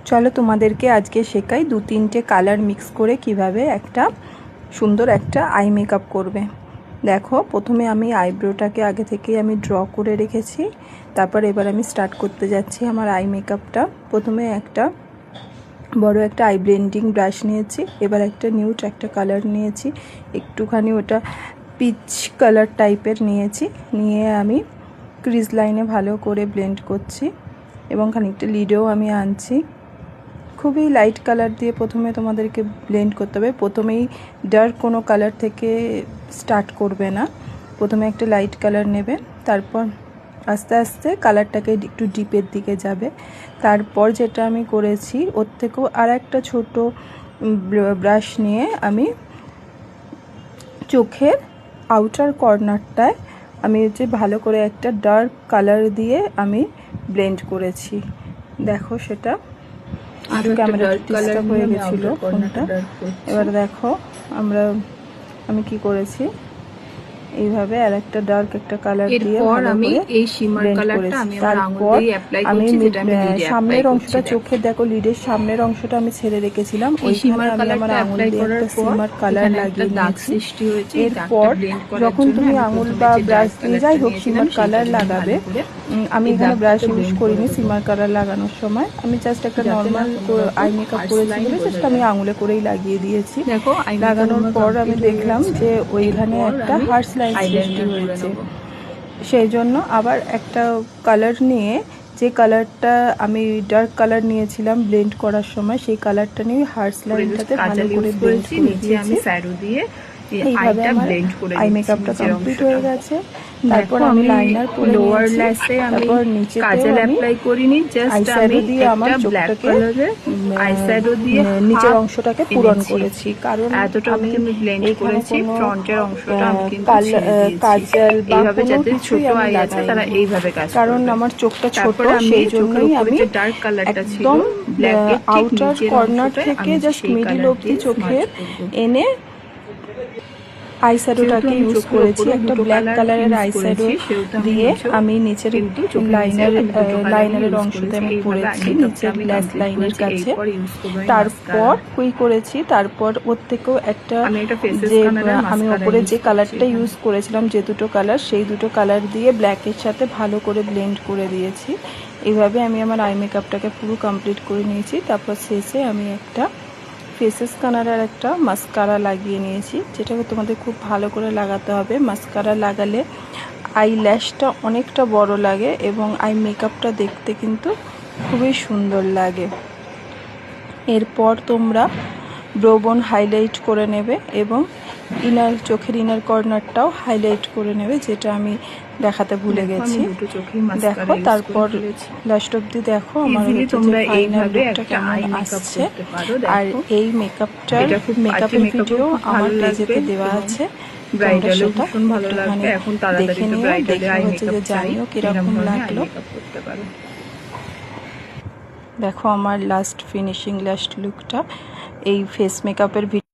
চলো তোমাদেরকে আজকে শেখাই 2-3টে কালার মিক্স করে কিভাবে একটা সুন্দর একটা আই মেকআপ করবে। দেখো প্রথমে আমি আইব্রোটাকে আগে থেকে আমি ড্র করে রেখেছি, তারপর এবার আমি স্টার্ট করতে যাচ্ছি আমার আই মেকআপটা। প্রথমে একটা বড় একটা আই ব্লেন্ডিং ব্রাশ নিয়েছি, এবার একটা নিউড একটা কালার নিয়েছি, একটুখানি ওটা পিচ কালার টাইপের নিয়েছি, নিয়ে আমি ক্রিজ লাইনে ভালো করে ব্লেন্ড করছি এবং খানিকটা লিডেও আমি আনছি। খুবই লাইট কালার দিয়ে প্রথমে তোমাদেরকে ব্লেন্ড করতে হবে। প্রথমেই ডার্ক কোনো কালার থেকে স্টার্ট করবে না, প্রথমে একটা লাইট কালার নেবে, তারপর আস্তে আস্তে কালারটাকে একটু ডিপের দিকে যাবে। তারপর যেটা আমি করেছি ওর থেকেও আর একটা ছোটো ব্রাশ নিয়ে আমি চোখের আউটার কর্নারটায় আমি হচ্ছে ভালো করে একটা ডার্ক কালার দিয়ে আমি ব্লেন্ড করেছি। দেখো সেটা একটু ক্যামেরা ডিস্টার্ব হয়ে গেছিলো ফোনটা। এবার দেখো আমি কি করেছি, এইভাবে আর একটা ডার্ক একটা কালার দিয়ে আমি এই শিমার কালারটা আমি আমার আঙুল দিয়ে অ্যাপ্লাই করছি, যেটা আমি লিডে সামনের অংশটা চোখে দেখো, লিডের সামনের অংশটা আমি ছেড়ে রেখেছিলাম, ওই শিমার কালারটা অ্যাপ্লাই করার পর শিমার কালার লাগিয়ে দাগ সৃষ্টি হয়েছে। এরপর যখন তুমি আঙুল বা ব্রাশ দিয়ে যাই হোক শিমার কালার লাগাবে, আমি এখানে ব্রাশ ইউজ করিনি শিমার কালার লাগানোর সময়, আমি জাস্ট একটা নর্মাল আই মেকআপ করেছি বলে জাস্ট আমি আঙুলে করেই লাগিয়ে দিয়েছি। দেখো লাগানোর পর আমি দেখলাম যে ওইখানে একটা হার্স লাইন সৃষ্টি হয়েছে, সেই জন্য আবার একটা কালার নিয়ে, যে কালারটা আমি ডার্ক কালার নিয়েছিলাম ব্লেন্ড করার সময়, সেই কালারটা নিয়ে হার্স লাইনটাতে ভালো করে ব্লেন্ড করে দিয়েছি। এইভাবে আমার আই মেকআপটা কমপ্লিট হয়ে গেছে। তারপর আমি লাইনার পরে লোয়ার ল্যাশে আমি কাজল অ্যাপ্লাই করিনি, জাস্ট আমি দিয়ে আমার ব্ল্যাক কালারের আইশ্যাডো দিয়ে নিচের অংশটাকে পূরণ করেছি, কারণ এতটা আমি ব্লেন্ড করেছি। ফ্রন্টের অংশটা আমি কিন্তু কাজল এইভাবে যাতে ছোট আই আছে তারা এইভাবে কাজ করবে। কারণ আমার চোখটা ছোট, সেই জন্যই আমি ডার্ক কালারটা ছিল ব্ল্যাকের আউটার কর্নার থেকে জাস্ট মিডল অবধি চোখে এনে আইশ্যাডোটাকে ইউজ করেছি। একটা ব্ল্যাক কালারের আইশ্যাডো দিয়ে আমি নিচের লাইনারের অংশতে আমি করেছি, নিচের ব্ল্যাক লাইনের কাছে। তারপর কুই করেছি, তারপর ওর থেকেও একটা যে আমি ওপরে যে কালারটা ইউজ করেছিলাম, যে দুটো কালার, সেই দুটো কালার দিয়ে ব্ল্যাকের সাথে ভালো করে ব্লেন্ড করে দিয়েছি। এইভাবে আমি আমার আই মেকআপটাকে পুরো কমপ্লিট করে নিয়েছি। তারপর শেষে আমি একটা ফেসেস কানাডার একটা মাস্কারা লাগিয়ে নিয়েছি, যেটাকে তোমাদের খুব ভালো করে লাগাতে হবে। মাস্কারা লাগালে আই ল্যাশটা অনেকটা বড় লাগে এবং আই মেকআপটা দেখতে কিন্তু খুবই সুন্দর লাগে। এরপর তোমরা ব্রোবোন হাইলাইট করে নেবে এবং চোখের ইনার কর্নারটাও হাইলাইট করে নেবে, যেটা আমি দেখাতে ভুলে গেছি। দেখো তারপর লাস্ট অব্দি দেখো আমার ফাইনাল লুকটা কেমন আসছে। আর এই মেকআপের ভিডিও আমার পেজেতে দেওয়া আছে, তোমরা সেটা একটুখানি দেখে নিও, দেখে হচ্ছে যে জানিও কিরকম লাগলো। দেখো আমার লাস্ট ফিনিশিং লাস্ট লুকটা এই ফেস মেকআপের ভিডিও